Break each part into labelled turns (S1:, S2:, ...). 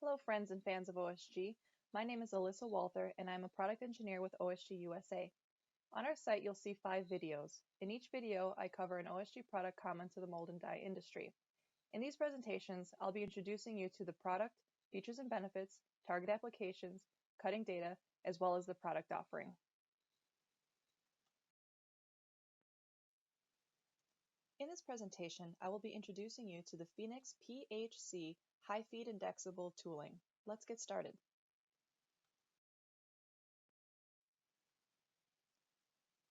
S1: Hello friends and fans of OSG. My name is Alyssa Walther and I'm a product engineer with OSG USA. On our site you'll see 5 videos. In each video I cover an OSG product common to the mold and die industry. In these presentations I'll be introducing you to the product, features and benefits, target applications, cutting data, as well as the product offering. In this presentation, I will be introducing you to the Phoenix PHC high-feed indexable tooling. Let's get started.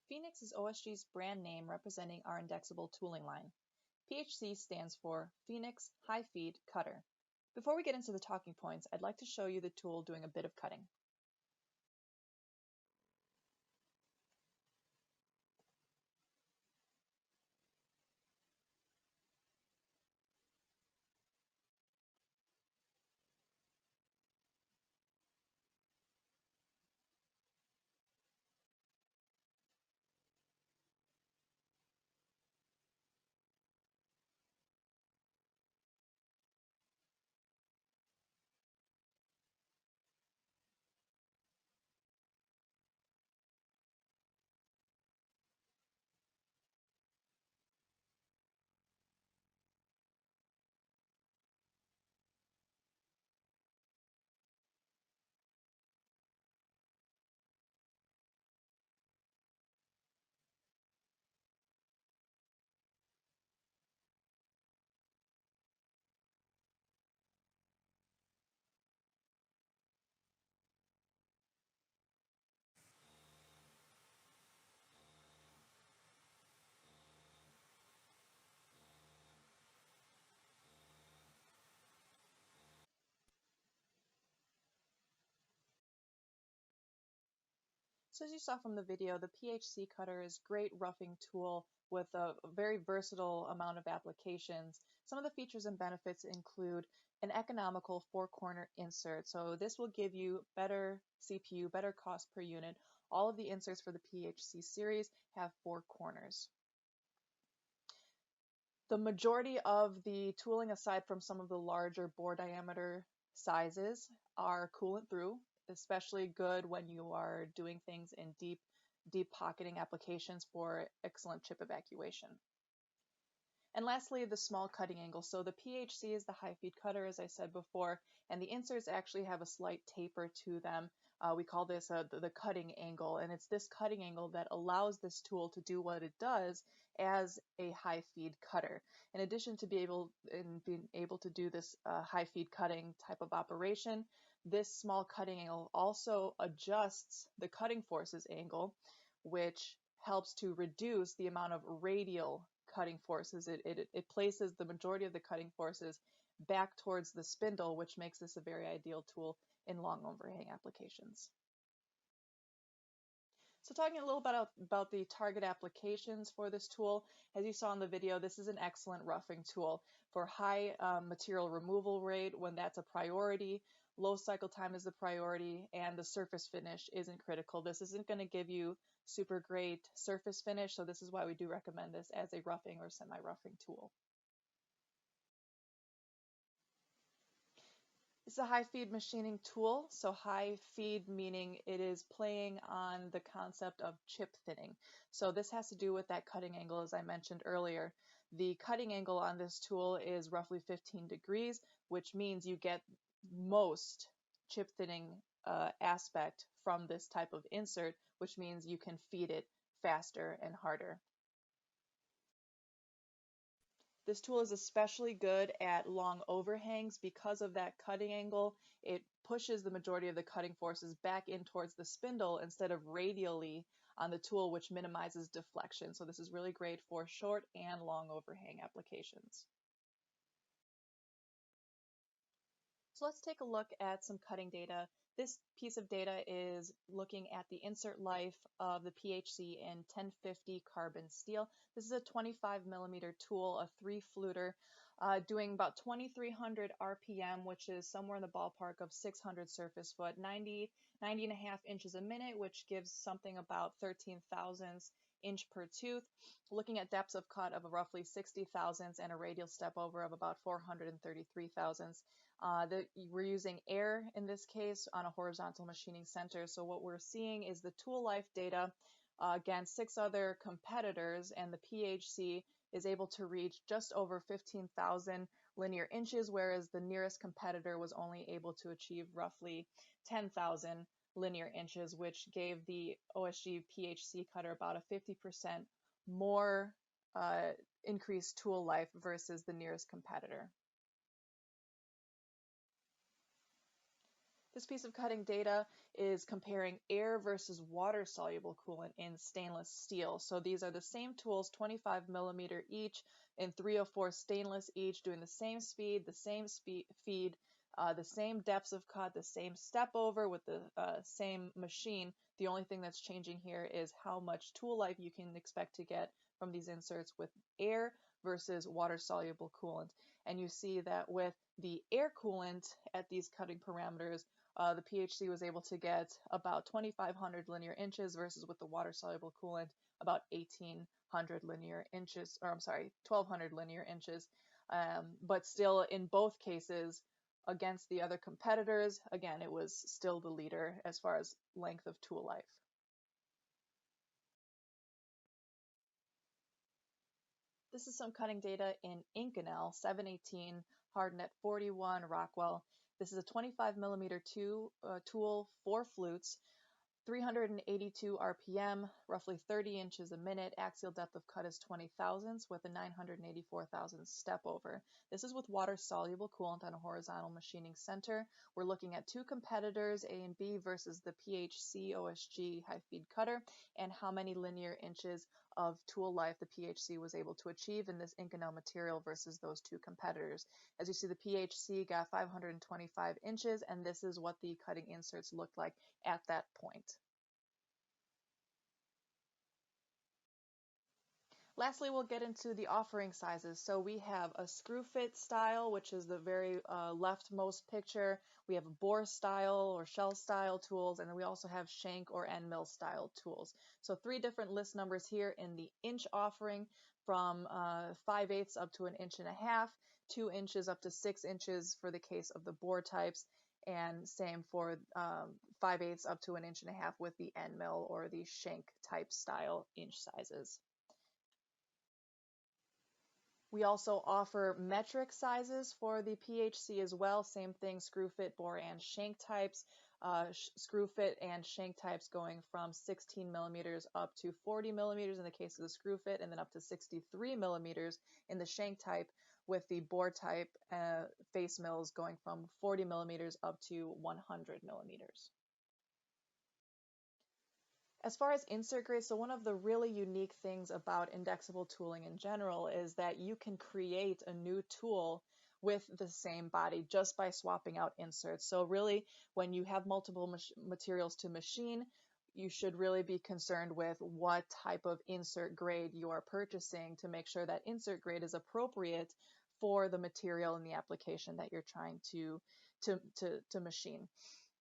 S1: Phoenix is OSG's brand name representing our indexable tooling line. PHC stands for Phoenix High Feed Cutter. Before we get into the talking points, I'd like to show you the tool doing a bit of cutting. So as you saw from the video, the PHC cutter is a great roughing tool with a very versatile amount of applications. Some of the features and benefits include an economical 4-corner insert. So this will give you better CPU, better cost per unit. All of the inserts for the PHC series have 4 corners. The majority of the tooling, aside from some of the larger bore diameter sizes, are coolant through, especially good when you are doing things in deep pocketing applications for excellent chip evacuation. And lastly, the small cutting angle. So the PHC is the high feed cutter, as I said before, and the inserts actually have a slight taper to them. We call this the cutting angle, and it's this cutting angle that allows this tool to do what it does as a high feed cutter. In addition to being able to do this high feed cutting type of operation, this small cutting angle also adjusts the cutting forces angle, which helps to reduce the amount of radial cutting forces. It places the majority of the cutting forces back towards the spindle, which makes this a very ideal tool in long overhang applications. So talking a little bit about the target applications for this tool, as you saw in the video, this is an excellent roughing tool for high material removal rate when that's a priority. Low cycle time is the priority, and the surface finish isn't critical. This isn't going to give you super great surface finish, so this is why we do recommend this as a roughing or semi-roughing tool. It's a high feed machining tool, so high feed meaning it is playing on the concept of chip thinning. So this has to do with that cutting angle, as I mentioned earlier. The cutting angle on this tool is roughly 15 degrees, which means you get most chip thinning aspect from this type of insert, which means you can feed it faster and harder. This tool is especially good at long overhangs because of that cutting angle. It pushes the majority of the cutting forces back in towards the spindle instead of radially on the tool, which minimizes deflection. So this is really great for short and long overhang applications. So let's take a look at some cutting data. This piece of data is looking at the insert life of the PHC in 1050 carbon steel. This is a 25 millimeter tool, a 3-fluter, doing about 2300 RPM, which is somewhere in the ballpark of 600 surface foot, 90 and a half inches a minute, which gives something about 13 thousandths inch per tooth, looking at depths of cut of roughly 60 thousandths and a radial step over of about 433 thousandths. We're using air in this case on a horizontal machining center. So what we're seeing is the tool life data against 6 other competitors, and the PHC is able to reach just over 15,000 linear inches, whereas the nearest competitor was only able to achieve roughly 10,000 linear inches, which gave the OSG PHC cutter about a 50% more increased tool life versus the nearest competitor. This piece of cutting data is comparing air versus water-soluble coolant in stainless steel. So these are the same tools, 25 millimeter each and 304 stainless each, doing the same speed, the same feed, the same depths of cut, the same step over with the same machine. The only thing that's changing here is how much tool life you can expect to get from these inserts with air versus water-soluble coolant. And you see that with the air coolant at these cutting parameters, the PHC was able to get about 2,500 linear inches versus with the water-soluble coolant about 1,800 linear inches, or I'm sorry, 1,200 linear inches. But still, in both cases, against the other competitors, again, it was still the leader as far as length of tool life. This is some cutting data in Inconel 718, Hardnet 41, Rockwell. This is a 25 millimeter tool, 4 flutes, 382 RPM, roughly 30 inches a minute. Axial depth of cut is 20 thousandths with a 984 thousandths step over. This is with water-soluble coolant on a horizontal machining center. We're looking at 2 competitors, A and B, versus the PHC OSG high-feed cutter, and how many linear inches of tool life the PHC was able to achieve in this Inconel material versus those 2 competitors. As you see, the PHC got 525 inches, and this is what the cutting inserts looked like at that point. Lastly, we'll get into the offering sizes. So we have a screw fit style, which is the very leftmost picture. We have a bore style or shell style tools, and then we also have shank or end mill style tools. So 3 different list numbers here in the inch offering, from 5/8 up to 1.5 inches, 2 inches up to 6 inches for the case of the bore types, and same for 5/8 up to 1.5 inches with the end mill or the shank type style inch sizes. We also offer metric sizes for the PHC as well. Same thing, screw fit, bore, and shank types. Screw fit and shank types going from 16 millimeters up to 40 millimeters in the case of the screw fit, and then up to 63 millimeters in the shank type, with the bore type face mills going from 40 millimeters up to 100 millimeters. As far as insert grade, so one of the really unique things about indexable tooling in general is that you can create a new tool with the same body just by swapping out inserts. So really, when you have multiple materials to machine, you should really be concerned with what type of insert grade you are purchasing to make sure that insert grade is appropriate for the material and the application that you're trying to machine.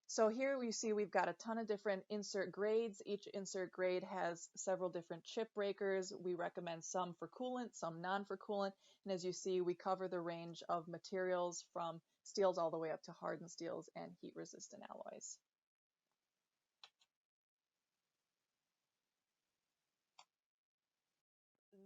S1: So here we see we've got a ton of different insert grades. Each insert grade has several different chip breakers. We recommend some for coolant, some non for coolant. And as you see, we cover the range of materials from steels all the way up to hardened steels and heat resistant alloys.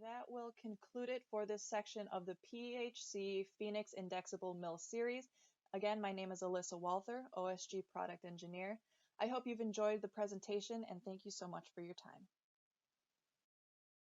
S1: That will conclude it for this section of the PHC Phoenix Indexable Mill series. Again, my name is Alyssa Walther, OSG Product Engineer. I hope you've enjoyed the presentation, and thank you so much for your time.